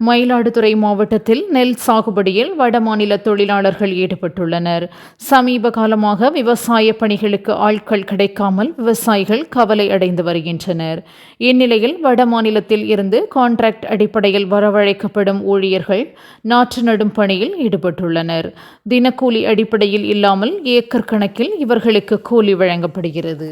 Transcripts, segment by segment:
மயிலாடுதுறை மாவட்டத்தில் நெல் சாகுபடியில் வடமாநில தொழிலாளர்கள் ஈடுபட்டுள்ளனர். சமீப காலமாக விவசாய பணிகளுக்கு ஆட்கள் கிடைக்காமல் விவசாயிகள் கவலை அடைந்து வருகின்றனர். இந்நிலையில் வடமாநிலத்தில் இருந்து கான்ட்ராக்ட் அடிப்படையில் வரவழைக்கப்படும் ஊழியர்கள் நாற்று நடும் பணியில் ஈடுபட்டுள்ளனர். தினக்கூலி அடிப்படையில் இல்லாமல் ஏக்கர் கணக்கில் இவர்களுக்கு கூலி வழங்கப்படுகிறது.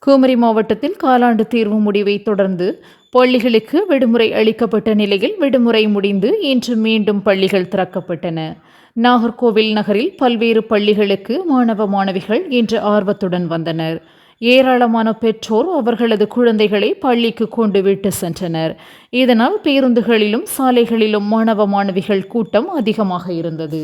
குமரி மாவட்டத்தில் காலாண்டு தேர்வு முடிவை தொடர்ந்து பள்ளிகளுக்கு விடுமுறை அளிக்கப்பட்ட நிலையில் விடுமுறை முடிந்து இன்று மீண்டும் பள்ளிகள் திறக்கப்பட்டன. நாகர்கோவில் நகரில் பல்வேறு பள்ளிகளுக்கு மாணவ மாணவிகள் இன்று ஆர்வத்துடன் வந்தனர். ஏராளமான பெற்றோர் அவர்களது குழந்தைகளை பள்ளிக்கு கொண்டு விட்டு சென்றனர். இதனால் பேருந்துகளிலும் சாலைகளிலும் மாணவ மாணவிகள் கூட்டம் அதிகமாக இருந்தது.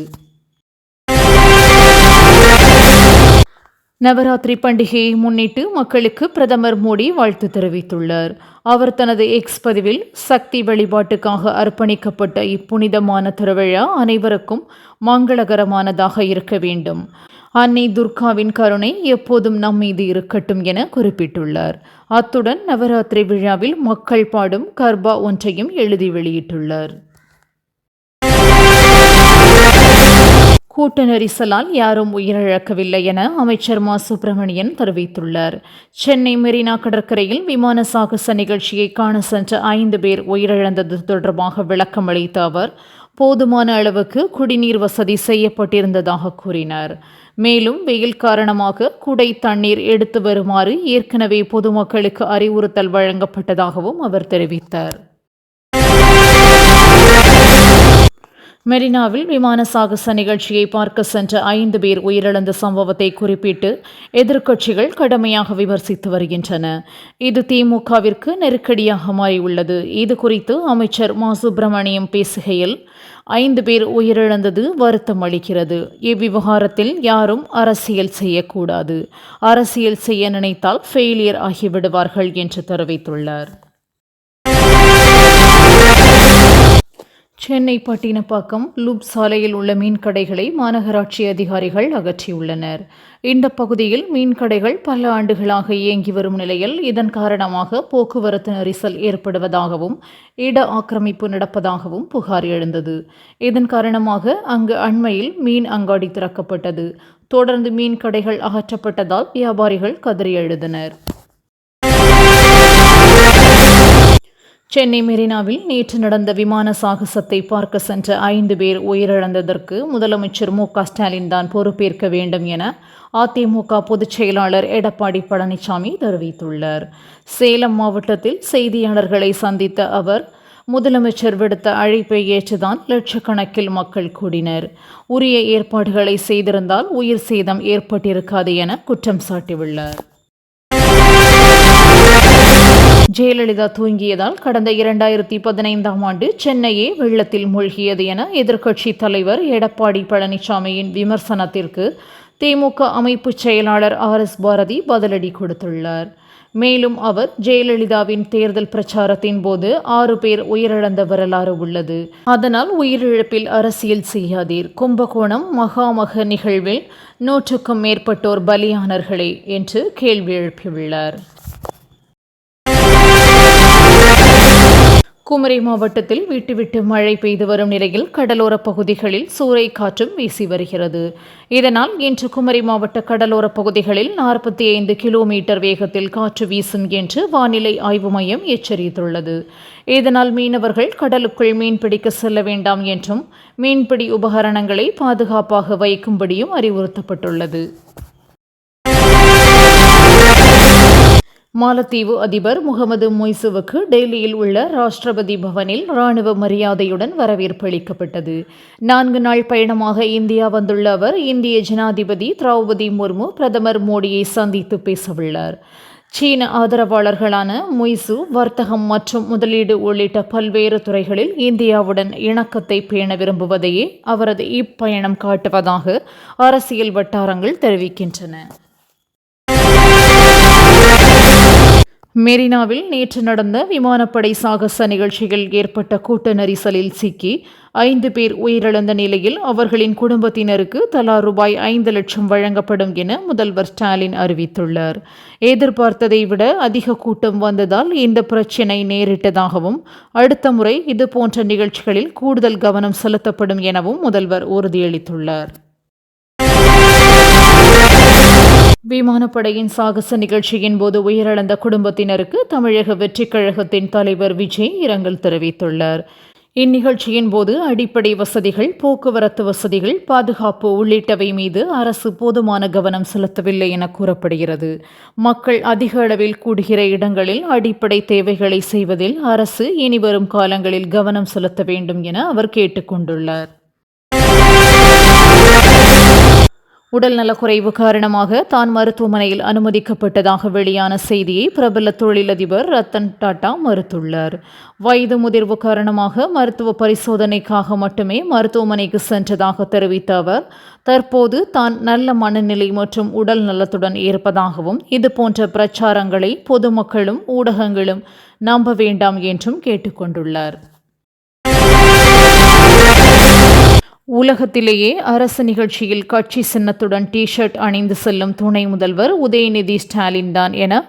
நவராத்திரி பண்டிகையை முன்னிட்டு மக்களுக்கு பிரதமர் மோடி வாழ்த்து தெரிவித்துள்ளார். அவர் தனது எக்ஸ் பதிவில் சக்தி வழிபாட்டுக்காக அர்ப்பணிக்கப்பட்ட இப்புனிதமான திருவிழா அனைவருக்கும் மங்களகரமானதாக இருக்க வேண்டும். அன்னை துர்காவின் கருணை எப்போதும் நம்மீது இருக்கட்டும் என குறிப்பிட்டுள்ளார். அத்துடன் நவராத்திரி விழாவில் மக்கள் பாடும் கர்பா ஒன்றையும் எழுதி வெளியிட்டுள்ளார். கூட்ட நெரிசலால் யாரும் உயிரிழக்கவில்லை என அமைச்சர் மா. சுப்பிரமணியன் தெரிவித்துள்ளார். சென்னை மெரினா கடற்கரையில் விமான சாகச நிகழ்ச்சியை காண சென்ற 5 பேர் உயிரிழந்தது தொடர்பாக விளக்கம் அளித்த அவர், போதுமான அளவுக்கு குடிநீர் வசதி செய்யப்பட்டிருந்ததாக கூறினார். மேலும் வெயில் காரணமாக குடை தண்ணீர் எடுத்து வருமாறு ஏற்கனவே பொதுமக்களுக்கு அறிவுறுத்தல் வழங்கப்பட்டதாகவும் அவர் தெரிவித்தார். மெரினாவில் விமான சாகச நிகழ்ச்சியை பார்க்க சென்ற 5 பேர் உயிரிழந்த சம்பவத்தை குறிப்பிட்டு எதிர்க்கட்சிகள் கடுமையாக விமர்சித்து வருகின்றன. இது திமுகவிற்கு நெருக்கடியாக மாறியுள்ளது. இது குறித்து அமைச்சர் மா. சுப்பிரமணியம் பேசுகையில், 5 பேர் உயிரிழந்தது வருத்தம் அளிக்கிறது. இவ்விவகாரத்தில் யாரும் அரசியல் செய்யக்கூடாது. அரசியல் செய்ய நினைத்தால் ஃபெயிலியர் ஆகிவிடுவார்கள் என்று தெரிவித்துள்ளார். சென்னை பட்டினப்பாக்கம் லூப் சாலையில் உள்ள மீன் கடைகளை மாநகராட்சி அதிகாரிகள் அகற்றியுள்ளனர். இந்த பகுதியில் மீன் கடைகள் பல ஆண்டுகளாக இயங்கி வரும் நிலையில் இதன் காரணமாக போக்குவரத்து நெரிசல் ஏற்படுவதாகவும் இட ஆக்கிரமிப்பு நடப்பதாகவும் புகார் எழுந்தது. இதன் காரணமாக அங்கு அண்மையில் மீன் அங்காடி திறக்கப்பட்டது. தொடர்ந்து மீன் கடைகள் அகற்றப்பட்டதால் வியாபாரிகள் கதறி எழுந்தனர். சென்னை மெரினாவில் நேற்று நடந்த விமான சாகசத்தை பார்க்க சென்ற 5 பேர் உயிரிழந்ததற்கு முதலமைச்சர் மு. க. ஸ்டாலின் தான் பொறுப்பேற்க வேண்டும் என அதிமுக பொதுச் செயலாளர் எடப்பாடி பழனிசாமி தெரிவித்துள்ளார். சேலம் மாவட்டத்தில் செய்தியாளர்களை சந்தித்த அவர், முதலமைச்சர் விடுத்த அழைப்பை ஏற்றுதான் லட்சக்கணக்கில் மக்கள் கூடினர். உரிய ஏற்பாடுகளை செய்திருந்தால் உயிர் சேதம் ஏற்பட்டிருக்காது என குற்றம் சாட்டியுள்ளார். ஜெயலலிதா தூங்கியதால் கடந்த 2015ஆம் ஆண்டு சென்னையே வெள்ளத்தில் மூழ்கியது என எதிர்க்கட்சித் தலைவர் எடப்பாடி பழனிசாமியின் விமர்சனத்திற்கு திமுக அமைப்பு செயலாளர் RS பாரதி பதிலடி கொடுத்துள்ளார். மேலும் அவர், ஜெயலலிதாவின் தேர்தல் பிரச்சாரத்தின் போது 6 பேர் உயிரிழந்த வரலாறு உள்ளது. அதனால் உயிரிழப்பில் அரசியல் செய்யாதீர். கும்பகோணம் மகாமக நிகழ்வில் 100க்கும் மேற்பட்டோர் பலியானார்களே என்று கேள்வி எழுப்பியுள்ளார். குமரி மாவட்டத்தில் விட்டு மழை பெய்து வரும் நிலையில் கடலோரப் பகுதிகளில் சூறைக்காற்றும் வீசி வருகிறது. இதனால் இன்று குமரி மாவட்ட கடலோரப் பகுதிகளில் 45 கிலோமீட்டர் வேகத்தில் காற்று வீசும் என்று வானிலை ஆய்வு மையம் எச்சரித்துள்ளது. இதனால் மீனவர்கள் கடலுக்குள் மீன்பிடிக்க செல்ல வேண்டாம் என்றும் மீன்பிடி உபகரணங்களை பாதுகாப்பாக வைக்கும்படியும் அறிவுறுத்தப்பட்டுள்ளது. மாலத்தீவு அதிபர் முகமது மொய்சுவுக்கு டெல்லியில் உள்ள ராஷ்டிரபதி பவனில் ராணுவ மரியாதையுடன் வரவேற்பு அளிக்கப்பட்டது. 4 நாள் பயணமாக இந்தியா வந்துள்ள அவர் இந்திய ஜனாதிபதி திரௌபதி முர்மு, பிரதமர் மோடியை சந்தித்து பேசவுள்ளார். சீன ஆதரவாளர்களான மொய்சு வர்த்தகம் மற்றும் முதலீடு உள்ளிட்ட பல்வேறு துறைகளில் இந்தியாவுடன் இணக்கத்தை பேண விரும்புவதையே அவரது இப்பயணம் காட்டுவதாக அரசியல் வட்டாரங்கள் தெரிவிக்கின்றன. மெரினாவில் நேற்று நடந்த விமானப்படை சாகச நிகழ்ச்சியில் ஏற்பட்ட கூட்ட நெரிசலில் சிக்கி 5 பேர் உயிரிழந்த நிலையில் அவர்களின் குடும்பத்தினருக்கு தலா ரூபாய் 5 லட்சம் வழங்கப்படும் என முதல்வர் ஸ்டாலின் அறிவித்துள்ளார். எதிர்பார்த்ததை விட அதிக கூட்டம் வந்ததால் இந்த பிரச்சினை நேரிட்டதாகவும், அடுத்த முறை இதுபோன்ற நிகழ்ச்சிகளில் கூடுதல் கவனம் செலுத்தப்படும் எனவும் முதல்வர் உறுதியளித்துள்ளார். விமானப்படையின் சாகச நிகழ்ச்சியின் போது உயிரிழந்த குடும்பத்தினருக்கு தமிழக வெற்றிக் கழகத்தின் தலைவர் விஜய் இரங்கல் தெரிவித்துள்ளார். இந்நிகழ்ச்சியின் போது அடிப்படை வசதிகள், போக்குவரத்து வசதிகள், பாதுகாப்பு உள்ளிட்டவை மீது அரசு போதுமான கவனம் செலுத்தவில்லை என கூறப்படுகிறது. மக்கள் அதிக அளவில் கூடுகிற இடங்களில் அடிப்படை தேவைகளை செய்வதில் அரசு இனிவரும் காலங்களில் கவனம் செலுத்த வேண்டும் என அவர் கேட்டுக்கொண்டுள்ளார். உடல்நலக்குறைவு காரணமாக தான் மருத்துவமனையில் அனுமதிக்கப்பட்டதாக வெளியான செய்தியை பிரபல தொழிலதிபர் ரத்தன் டாடா மறுத்துள்ளார். வயது முதிர்வு காரணமாக மருத்துவ பரிசோதனைக்காக மட்டுமே மருத்துவமனைக்கு சென்றதாக தெரிவித்த அவர், தற்போது தான் நல்ல மனநிலை மற்றும் உடல் நலத்துடன் இருப்பதாகவும், இதுபோன்ற பிரச்சாரங்களை பொதுமக்களும் ஊடகங்களும் நம்ப வேண்டாம் என்றும் கேட்டுக்கொண்டுள்ளார். உலகத்திலேயே அரசு நிகழ்ச்சியில் கட்சி சின்னத்துடன் டி-ஷர்ட் அணிந்து செல்லும் துணை முதல்வர் உதயநிதி ஸ்டாலின் தான் என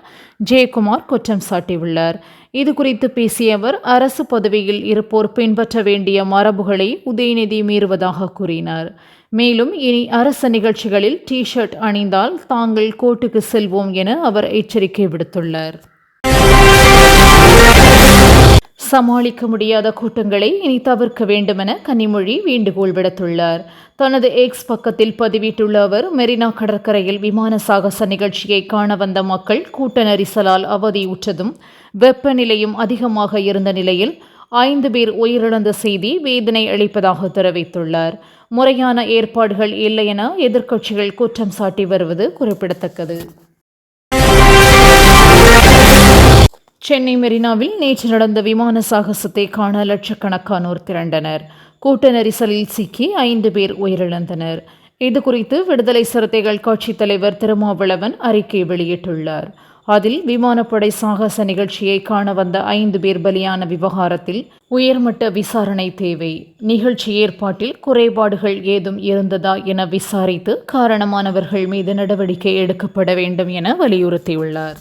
ஜெயக்குமார் குற்றம் சாட்டியுள்ளார். இதுகுறித்து பேசிய அவர், அரசு பதவியில் இருப்போர் பின்பற்ற வேண்டிய மரபுகளை உதயநிதி மீறுவதாக கூறினார். மேலும் இனி அரசு நிகழ்ச்சிகளில் டி-ஷர்ட் அணிந்தால் தாங்கள் கோர்ட்டுக்கு செல்வோம் என அவர் எச்சரிக்கை விடுத்துள்ளார். சமாளிக்க முடியாத கூட்டங்களை இனி தவிர்க்க வேண்டுமென கனிமொழி வேண்டுகோள் விடுத்துள்ளார். தனது எக்ஸ் பக்கத்தில் பதிவிட்டுள்ள அவர், மெரினா கடற்கரையில் விமான சாகச நிகழ்ச்சியை காண வந்த மக்கள் கூட்ட நெரிசலால் அவதியுற்றதும், வெப்பநிலையும் அதிகமாக இருந்த நிலையில் 5 பேர் உயிரிழந்த செய்தி வேதனை அளிப்பதாக தெரிவித்துள்ளார். முறையான ஏற்பாடுகள் இல்லை என எதிர்க்கட்சிகள் குற்றம் சாட்டி வருவது குறிப்பிடத்தக்கது. சென்னை மெரினாவில் நேற்று நடந்த விமான சாகசத்தை காண லட்சக்கணக்கானோர் திரண்டனர். கூட்ட நெரிசலில் சிக்கி 5 பேர் உயிரிழந்தனர். இதுகுறித்து விடுதலை சிறுத்தைகள் கட்சித் தலைவர் திருமாவளவன் அறிக்கை வெளியிட்டுள்ளார். அதில் விமானப்படை சாகச நிகழ்ச்சியை காண வந்த 5 பேர் பலியான விவகாரத்தில் உயர்மட்ட விசாரணை தேவை. நிகழ்ச்சி ஏற்பாட்டில் குறைபாடுகள் ஏதும் இருந்ததா என விசாரித்து காரணமானவர்கள் மீது நடவடிக்கை எடுக்கப்பட வேண்டும் என வலியுறுத்தியுள்ளார்.